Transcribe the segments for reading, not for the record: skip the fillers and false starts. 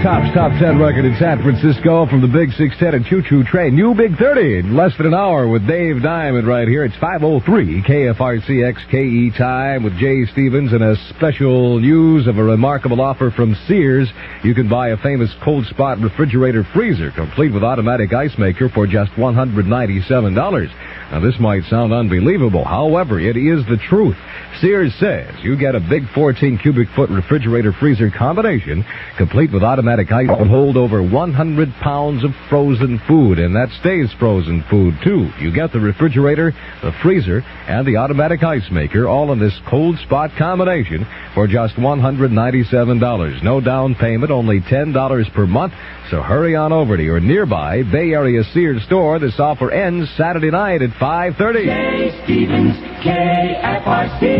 Top's Top 10 record in San Francisco from the Big 610 and Choo Choo Train. New Big 30 in less than an hour with Dave Diamond right here. It's 5:03 KFRC XKE time with Jay Stevens and a special news of a remarkable offer from Sears. You can buy a famous cold spot refrigerator freezer complete with automatic ice maker for just $197. Now, this might sound unbelievable. However, it is the truth. Sears says you get a big 14 cubic foot refrigerator freezer combination complete with automatic ice will hold over 100 pounds of frozen food, and that stays frozen food too. You get the refrigerator, the freezer, and the automatic ice maker all in this cold spot combination for just $197. No down payment, only $10 per month. So hurry on over to your nearby Bay Area Sears store. This offer ends Saturday night at 5:30. Jay Stevens, KFRC.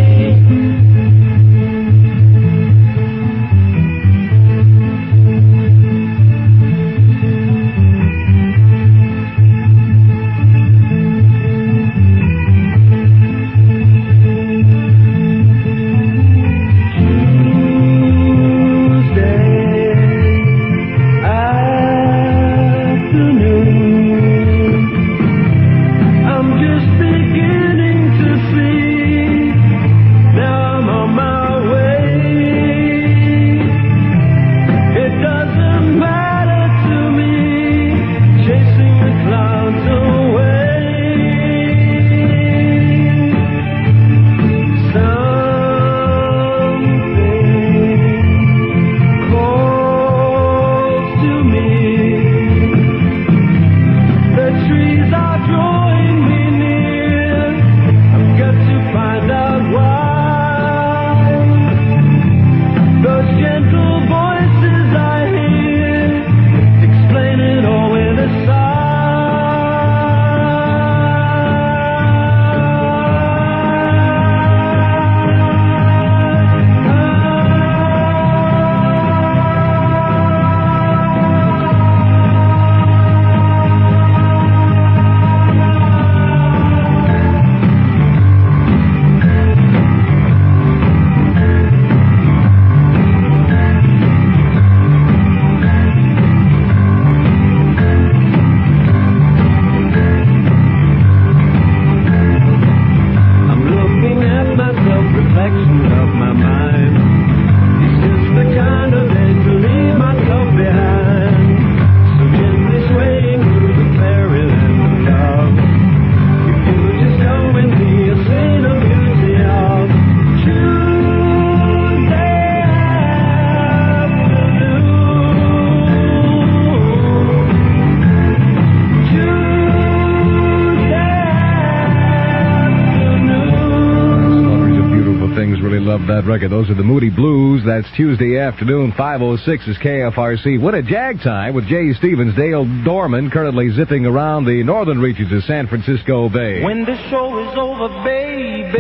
That record. Those are the Moody Blues. That's Tuesday afternoon, 5:06 is KFRC. What a jag time with Jay Stevens. Dale Dorman currently zipping around the northern reaches of San Francisco Bay. When the show is over, baby,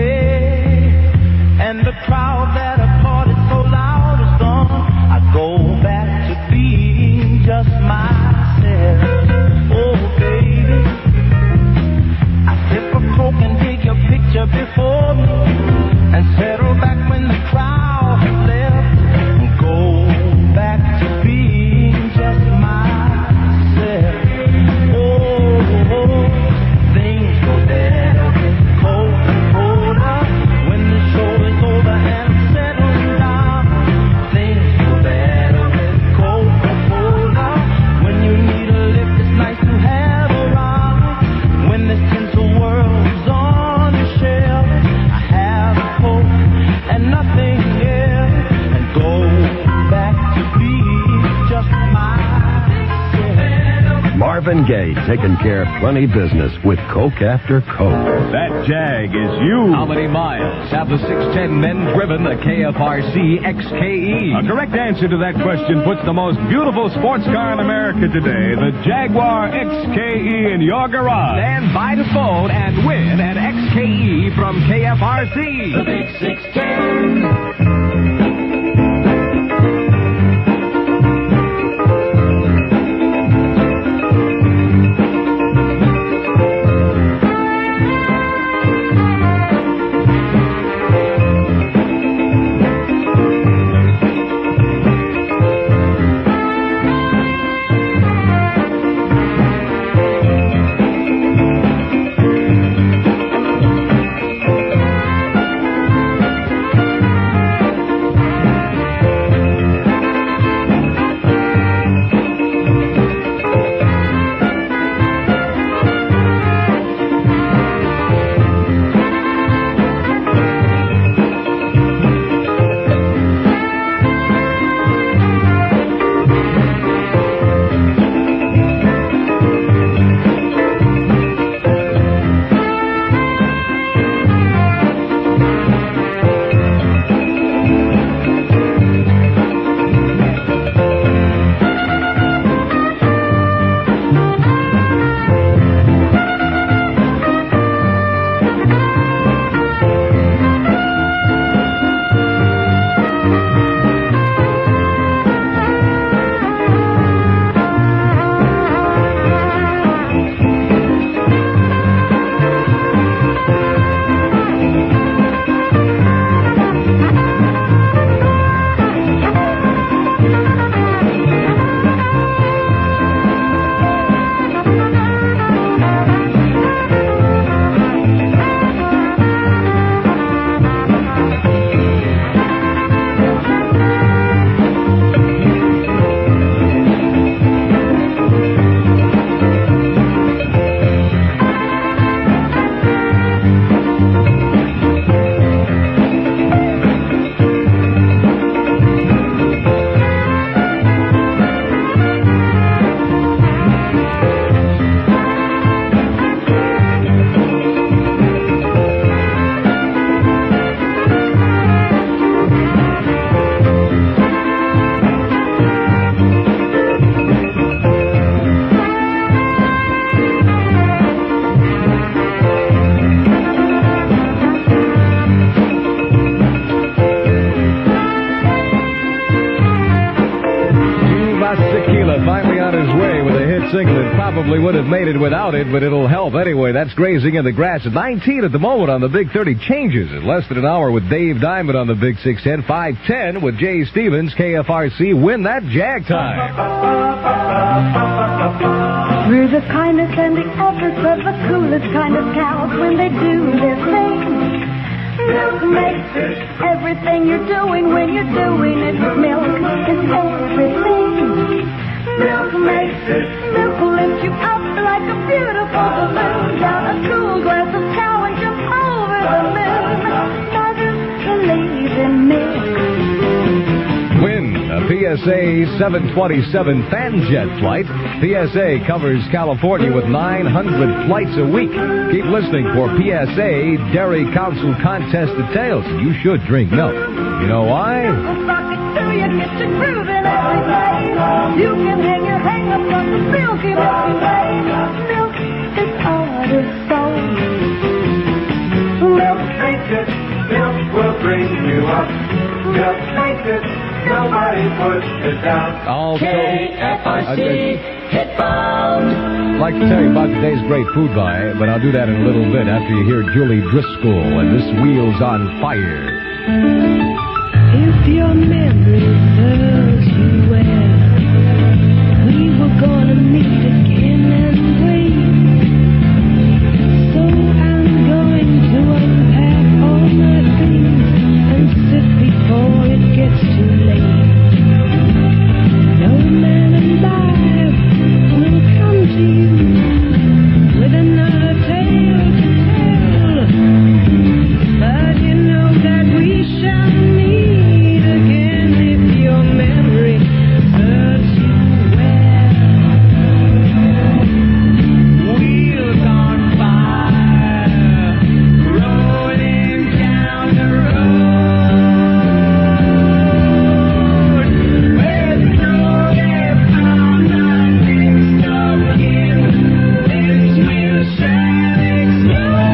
and the crowd that applauded so loud is gone, I go back to being just myself. Oh, baby, I sip a Coke and take your picture before me, and settle back when the crowd has left, and go back to being just myself. Oh, things go better with Coca-Cola when the show is over and settling down. Things go better with Coca-Cola when you need a lift. It's nice to have around when this tinsel world is on the shelf. I have a Coke and nothing else, and go back to being just myself. Marvin Gaye taking care of plenty business with Coke after Coke. That Jag is you. How many miles have the 610 men driven the KFRC XKE? A correct answer to that question puts the most beautiful sports car in America today, the Jaguar XKE, in your garage. Stand by the phone and win an XKE from KFRC. The Big 610. probably would have made it without it, but it'll help anyway. That's Grazing in the Grass at 19 at the moment on the Big 30. Changes in less than an hour with Dave Diamond on the Big 610. 5:10 with Jay Stevens, KFRC. Win that Jag time. Through the kindness and the efforts of the coolest kind of cows when they do their thing. Milk makes it. Everything you're doing when you're doing it with milk is everything. Milk makes it. Milk will lift you up like a beautiful balloon. Down a cool glass of cow and jump over the moon. Mothers believe in milk. Win a PSA 727 Fanjet flight. PSA covers California with 900 flights a week. Keep listening for PSA Dairy Council contest details. You should drink milk. You know why? You get you grooving every day. You can hang your hang-ups on the silky Milky Way. Milk is all the soul. Milk makes it. Milk will bring you up. Milk makes it. Nobody puts it down. Also, KFRC Hit Bound. I'd like to tell you about today's great food buy, but I'll do that in a little bit after you hear Julie Driscoll and this Wheels on Fire. If your memory serves you well, we were gonna meet again and wait. So I'm going to unpack all my things and sit before it gets too late. No man alive will come to you with another tale to tell, but you know that we shall meet again if your memory serves you well. Wheels on fire, rolling down the road, with no left on nothing stuck in, this wheel shall explode.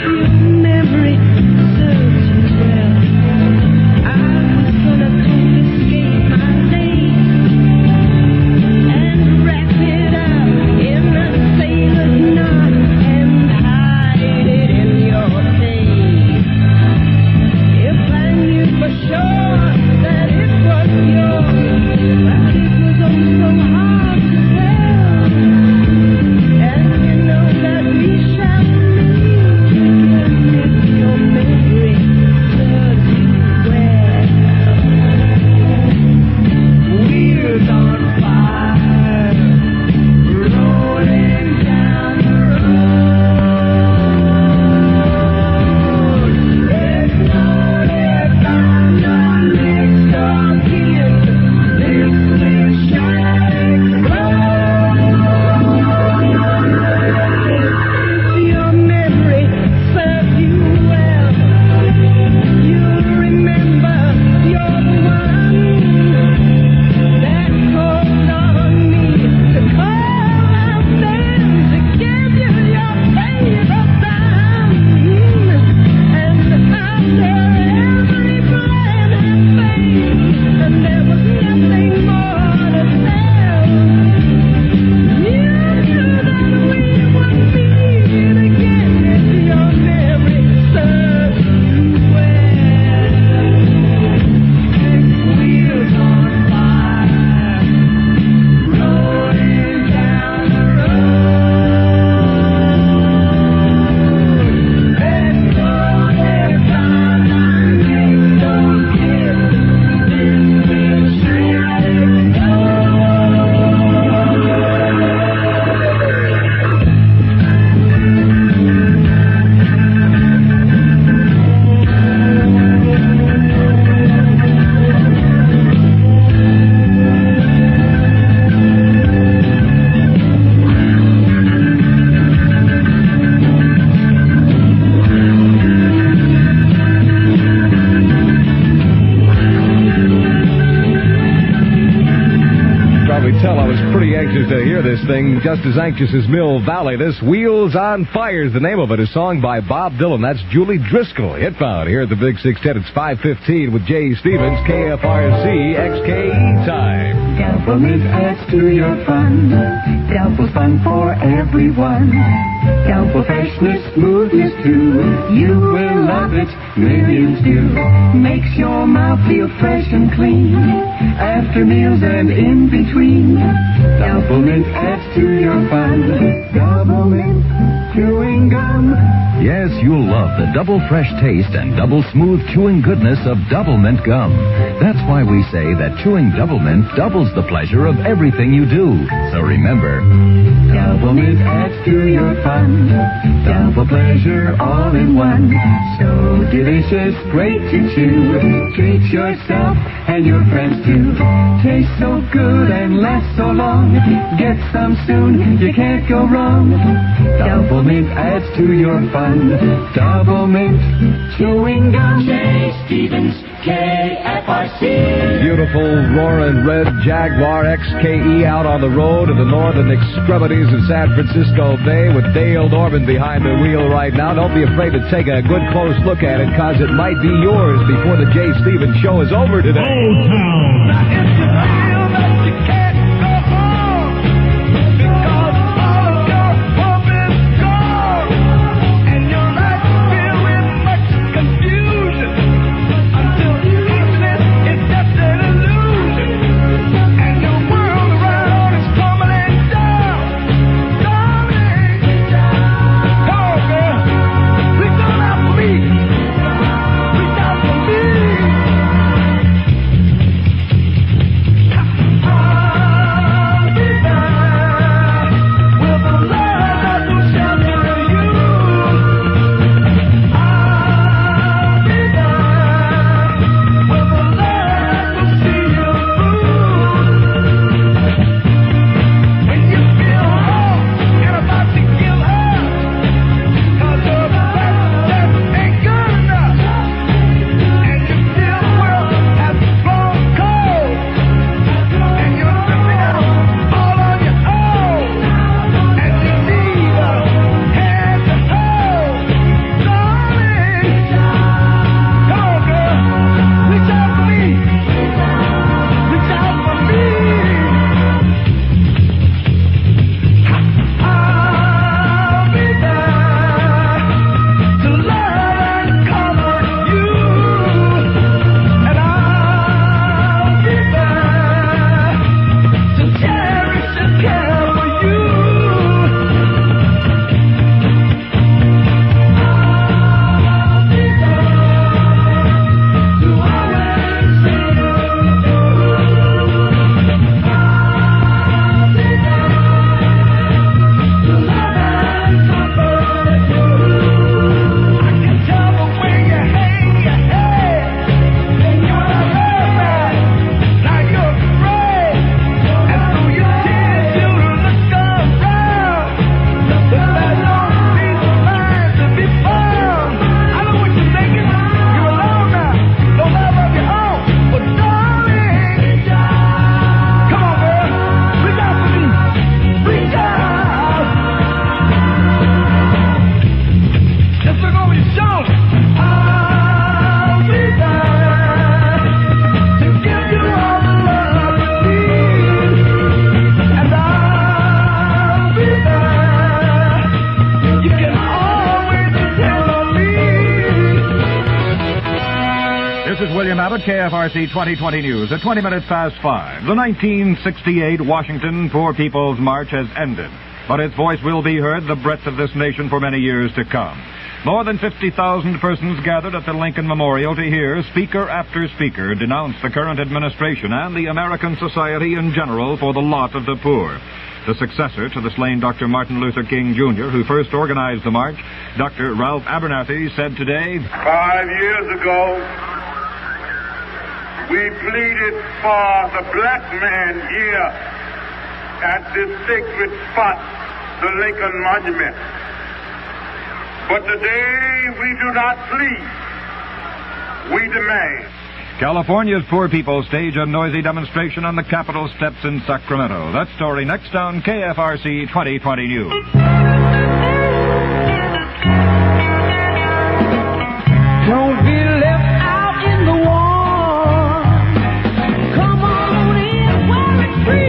Your memory serves you well. I was gonna confiscate my name and wrap it up in a sailor's knot and hide it in your safe. If I knew for sure that it was yours, but it was oh so hard to tell. And you know that we shall meet again if your memory serves you well. Wheels on fire, rolling down the road. There's no left on the next of kin. This wheel shall explode. If your memory serves you well, you'll remember you're the one that called on me to call my friends to give you your favorite sound. And after every plan had failed, and there was nothing more to tell, you knew that we would meet again if your memory serves you well. Wheels on fire, rolling down the road. There's no left on the next of kin. This wheel shall Probably tell I was pretty anxious to hear this thing, just as anxious as Mill Valley. This Wheels on Fire is the name of it, a song by Bob Dylan. That's Julie Driscoll, Hitbound, here at the Big 610. It's 5:15 with Jay Stevens, KFRC XKE time. Double Mint adds to your fun. Double fun for everyone. Double freshness, smoothness too. You will love it, millions do. Makes your mouth feel fresh and clean after meals and in between. Double Mint adds to your fun. Double Mint chewing gum. Yes, you'll love the double fresh taste and double smooth chewing goodness of Double Mint gum. That's why we say that chewing Double Mint doubles the pleasure of everything you do. So remember, Double Mint adds to your fun. Double pleasure all in one. So delicious, great to chew. Treat yourself and your friends too. Tastes so good and lasts so long. Get some soon, you can't go wrong. Double Mint adds to your fun. Double Mint chewing gum. Jay Stevens, KFRC. Beautiful roaring red Jaguar XKE out on the road in the northern extremities of San Francisco Bay with Dale Norman behind the wheel right now. Don't be afraid to take a good close look at it, because it might be yours before the Jay Stevens show is over today. Old Town. Now if you feel that you can't go home because all of your hope is gone and your life filled with much confusion until happiness is just an illusion and your world around is tumbling down. Darling, come on, girl, reach on out for me. Reach out for me. KFRC 2020 News at 20 minutes past 5. The 1968 Washington Poor People's March has ended, but its voice will be heard the breadth of this nation for many years to come. More than 50,000 persons gathered at the Lincoln Memorial to hear speaker after speaker denounce the current administration and the American society in general for the lot of the poor. The successor to the slain Dr. Martin Luther King Jr., who first organized the march, Dr. Ralph Abernathy, said today, 5 years ago, we pleaded for the black man here at this sacred spot, the Lincoln Monument. But today we do not plead, we demand. California's poor people stage a noisy demonstration on the Capitol steps in Sacramento. That story next on KFRC 2020 News. Don't be left out in the warm. Come on in where it's free.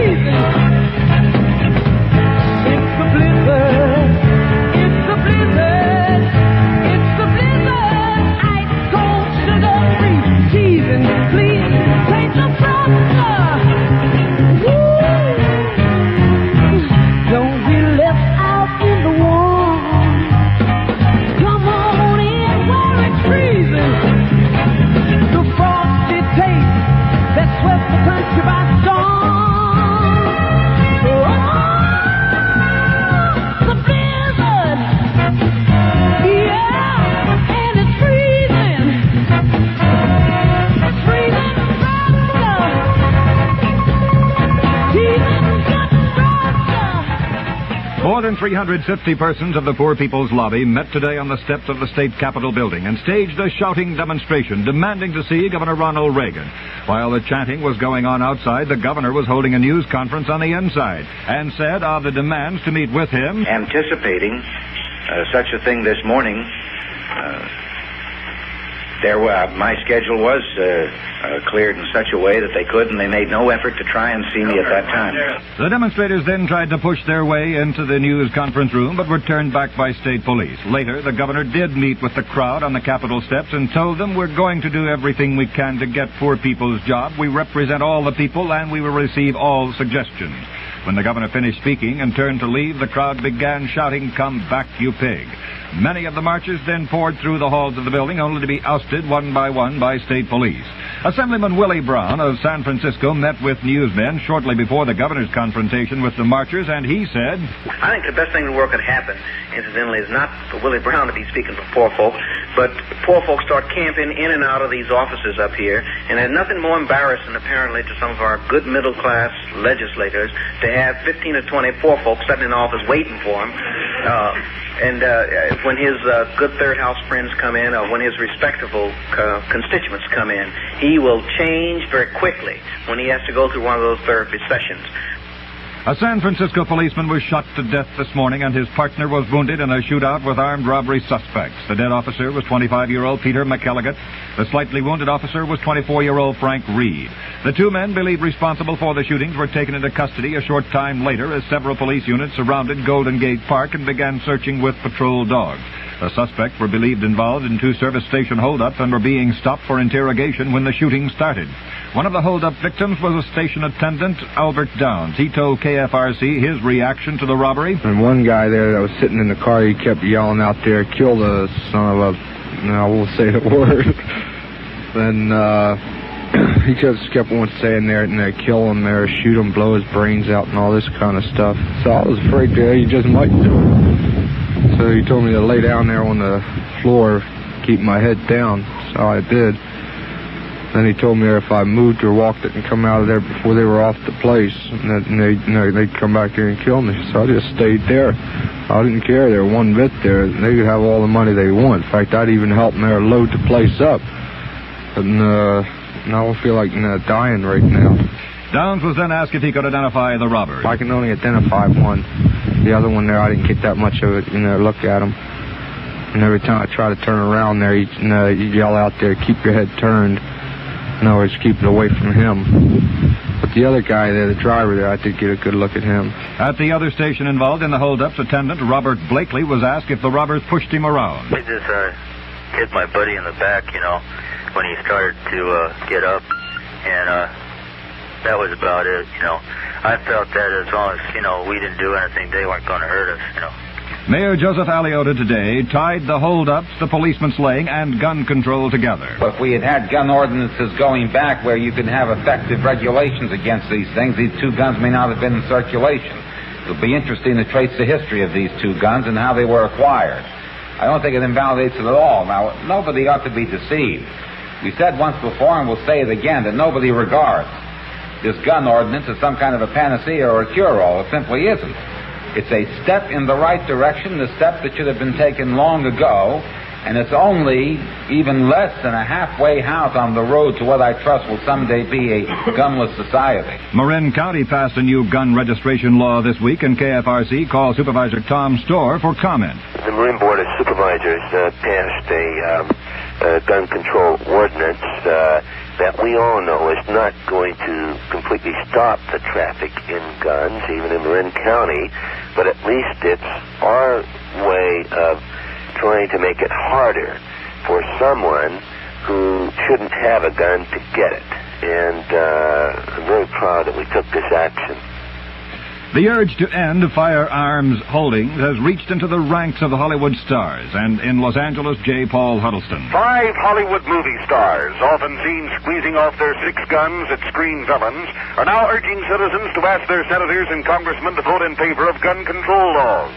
More than 350 persons of the Poor People's Lobby met today on the steps of the state capitol building and staged a shouting demonstration demanding to see Governor Ronald Reagan. While the chanting was going on outside, the governor was holding a news conference on the inside and said of the demands to meet with him, anticipating such a thing this morning, my schedule was cleared in such a way that they could, and they made no effort to try and see me at that time. The demonstrators then tried to push their way into the news conference room, but were turned back by state police. Later, the governor did meet with the crowd on the Capitol steps and told them, we're going to do everything we can to get poor people's job. We represent all the people, and we will receive all suggestions. When the governor finished speaking and turned to leave, the crowd began shouting, "Come back, you pig." Many of the marchers then poured through the halls of the building, only to be ousted one by one by state police. Assemblyman Willie Brown of San Francisco met with newsmen shortly before the governor's confrontation with the marchers, and he said, I think the best thing in the world could happen, incidentally, is not for Willie Brown to be speaking for poor folk, but poor folk start camping in and out of these offices up here, and there's nothing more embarrassing, apparently, to some of our good middle-class legislators to have 15 or 20 poor folk sitting in the office waiting for him. When his good third house friends come in, or when his respectable constituents come in, he will change very quickly when he has to go through one of those therapy sessions. A San Francisco policeman was shot to death this morning, and his partner was wounded in a shootout with armed robbery suspects. The dead officer was 25-year-old Peter McElligott. The slightly wounded officer was 24-year-old Frank Reed. The two men believed responsible for the shootings were taken into custody a short time later as several police units surrounded Golden Gate Park and began searching with patrol dogs. The suspects were believed involved in two service station holdups and were being stopped for interrogation when the shooting started. One of the holdup victims was a station attendant, Albert Downs. He told KFRC his reaction to the robbery. And one guy there that was sitting in the car, he kept yelling out there, "Kill the son of a..." I won't say the word. Then he just kept on saying there, and they kill him there, shoot him, blow his brains out, and all this kind of stuff. So I was afraid that he just might do it. So he told me to lay down there on the floor, keep my head down. So I did. Then he told me if I moved or walked it and come out of there before they were off the place, and they'd come back there and kill me. So I just stayed there. I didn't care there one bit there. They could have all the money they want. In fact, I'd even help them there load the place up. And I don't feel like dying right now. Downs was then asked if he could identify the robbers. I can only identify one. The other one there, I didn't get that much of it, look at him. And every time I try to turn around there, he'd yell out there, "Keep your head turned." In other words, keep it away from him. But the other guy there, the driver there, I did get a good look at him. At the other station involved in the holdups, attendant Robert Blakely was asked if the robbers pushed him around. They just hit my buddy in the back, when he started to get up, and that was about it, I felt that as long as, we didn't do anything, they weren't going to hurt us, Mayor Joseph Aliotta today tied the holdups, the policeman slaying, and gun control together. If we had had gun ordinances going back where you could have effective regulations against these things, these two guns may not have been in circulation. It'll be interesting to trace the history of these two guns and how they were acquired. I don't think it invalidates it at all. Now, nobody ought to be deceived. We said once before, and we'll say it again, that nobody regards this gun ordinance as some kind of a panacea or a cure-all. It simply isn't. It's a step in the right direction, the step that should have been taken long ago, and it's only even less than a halfway house on the road to what I trust will someday be a gunless society. Marin County passed a new gun registration law this week, and KFRC called Supervisor Tom Storr for comment. The Marin Board of Supervisors passed a gun control ordinance that we all know is not going to completely stop the traffic in guns, even in Marin County, but at least it's our way of trying to make it harder for someone who shouldn't have a gun to get it. And I'm very proud that we took this action. The urge to end firearms holdings has reached into the ranks of the Hollywood stars, and in Los Angeles, J. Paul Huddleston. 5 Hollywood movie stars, often seen squeezing off their 6 guns at screen villains, are now urging citizens to ask their senators and congressmen to vote in favor of gun control laws.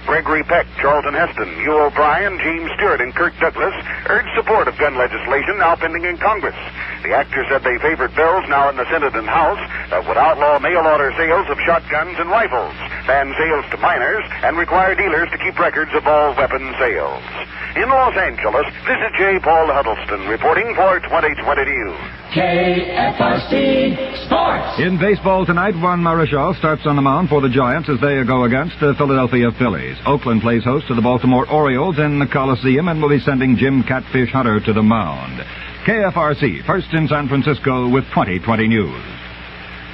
Gregory Peck, Charlton Heston, Hugh O'Brien, James Stewart, and Kirk Douglas urged support of gun legislation now pending in Congress. The actors said they favored bills now in the Senate and House that would outlaw mail-order sales of shotguns and rifles, ban sales to minors, and require dealers to keep records of all weapon sales. In Los Angeles, this is J. Paul Huddleston reporting for 2020 News. KFRC Sports. In baseball tonight, Juan Marichal starts on the mound for the Giants as they go against the Philadelphia Phillies. Oakland plays host to the Baltimore Orioles in the Coliseum and will be sending Jim Catfish Hunter to the mound. KFRC, first in San Francisco with 2020 News.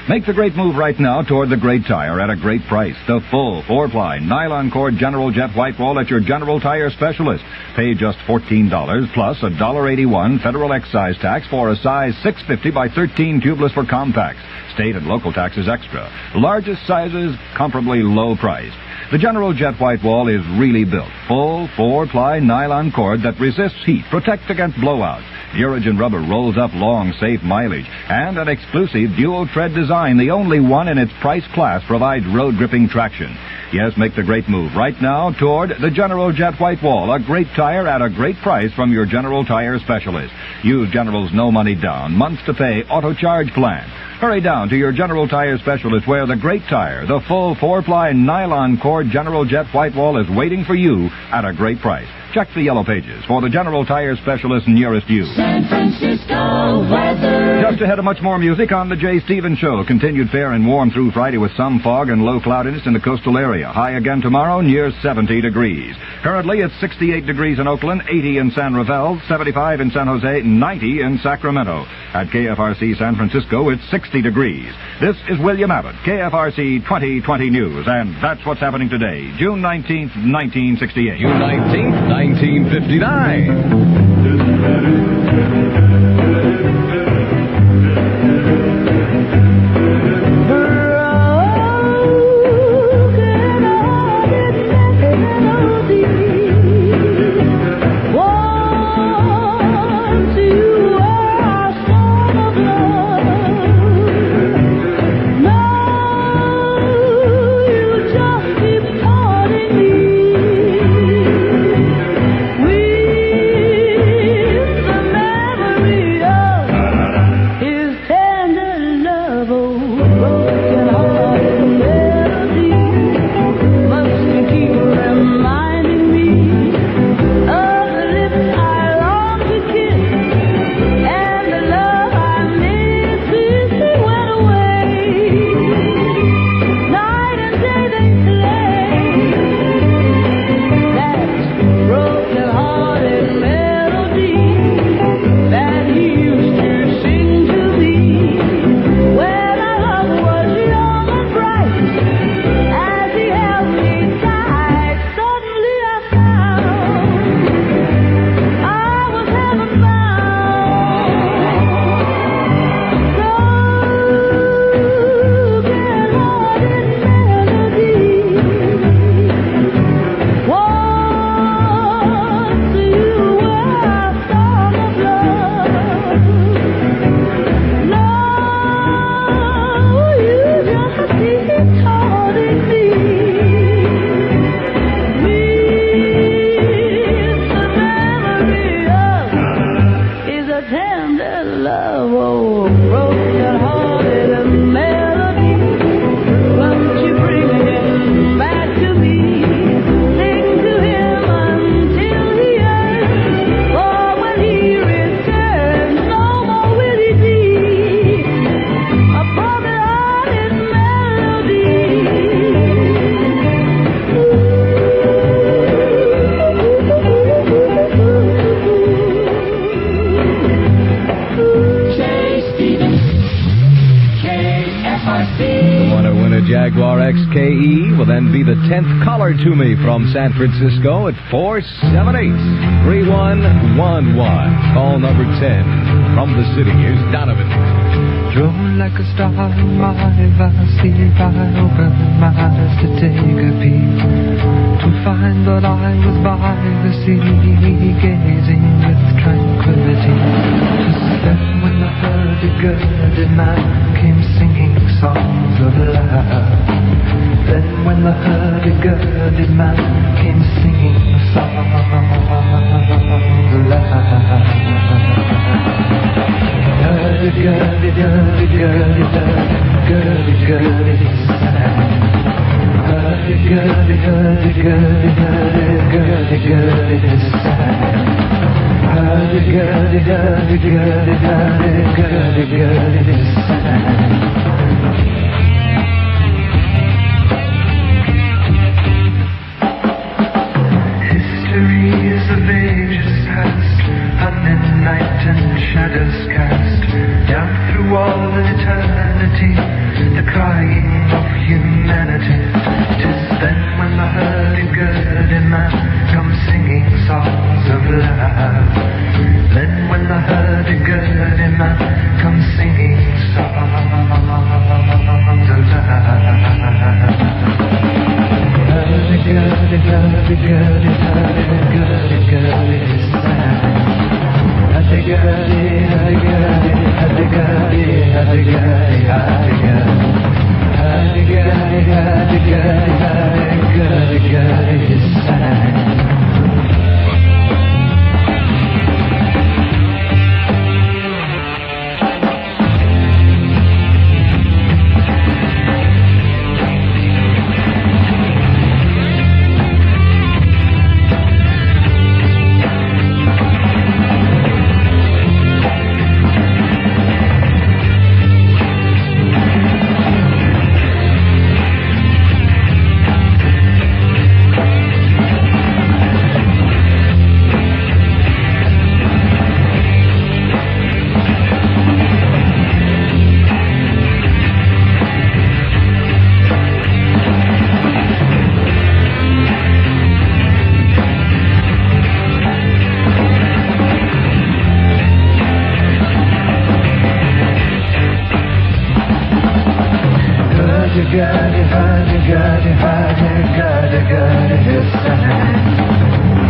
Make the great move right now toward the great tire at a great price. The full 4-ply nylon cord General Jet white wall at your General Tire specialist. Pay just $14 plus a $1.81 federal excise tax for a size 650 by 13 tubeless for compacts. State and local taxes extra. Largest sizes comparably low priced. The General Jet white wall is really built. Full 4-ply nylon cord that resists heat, protects against blowouts. Duragen rubber rolls up long, safe mileage. And an exclusive dual-tread design, the only one in its price class, provides road-gripping traction. Yes, make the great move right now toward the General Jet white wall, a great tire at a great price from your General Tire specialist. Use General's no money down, months to pay, auto charge plan. Hurry down to your General Tire specialist where the great tire, the full 4-ply nylon cord General Jet white wall is waiting for you at a great price. Check the yellow pages for the General Tire specialist nearest you. San Francisco weather. Just ahead of much more music on the Jay Stevens Show. Continued fair and warm through Friday with some fog and low cloudiness in the coastal area. High again tomorrow, near 70 degrees. Currently, it's 68 degrees in Oakland, 80 in San Rafael, 75 in San Jose, 90 in Sacramento. At KFRC San Francisco, it's 60 degrees. This is William Abbott, KFRC 2020 News, and that's what's happening today, June 19th, 1968. June 19th, 1959. XKE will then be the 10th caller to me from San Francisco at 478-3111. Call number 10 from the city. Here's Donovan. Drove like a star in my varsity. I opened my eyes to take a peek, to find that I was by the sea, gazing with tranquility. Just then when the hurdy-gurdy man came singing songs of love, Then when the hurdy-gurdy man came singing songs aloud. Hurdy-gurdy, hurdy-gurdy, hurdy-gurdy, hurdy-gurdy, hurdy-gurdy, hurdy-gurdy, hurdy-gurdy, hurdy-gurdy, hurdy-gurdy, Histories of ages past, hunted night and shadows cast down through all eternity, the crying of humanity. 'Tis then when the hurdy-gurdy man comes singing songs of love. Then when the hurdy-gurdy man comes singing songs of love. Hurdy-gurdy, hurdy-gurdy, hurdy-gurdy, hurdy-gurdy, hurdy-gurdy, hurdy-gurdy, hurdy-gurdy, hurdy-gurdy, hurdy-gurdy, hurdy-gurdy,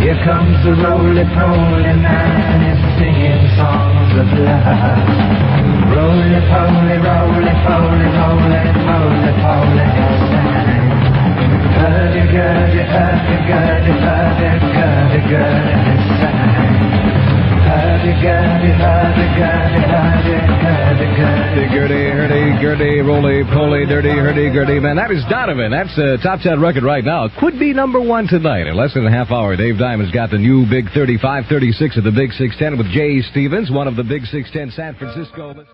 Here comes the roly-poly man, he's singing songs of love. Roly-poly, roly-poly, roly-poly, poly, hurdy-gurdy, hurdy-gurdy, hurdy-gurdy, hurdy-gurdy, hurdy-gurdy, hurdy-gurdy, hurdy-gurdy, roly-poly, dirty, hurdy-gurdy. Man, that is Donovan. That's a top 10 record right now. It could be number one tonight. In less than a half hour, Dave Diamond's got the new Big 35, 36 of the Big 610 with Jay Stevens, one of the Big 610 San Francisco.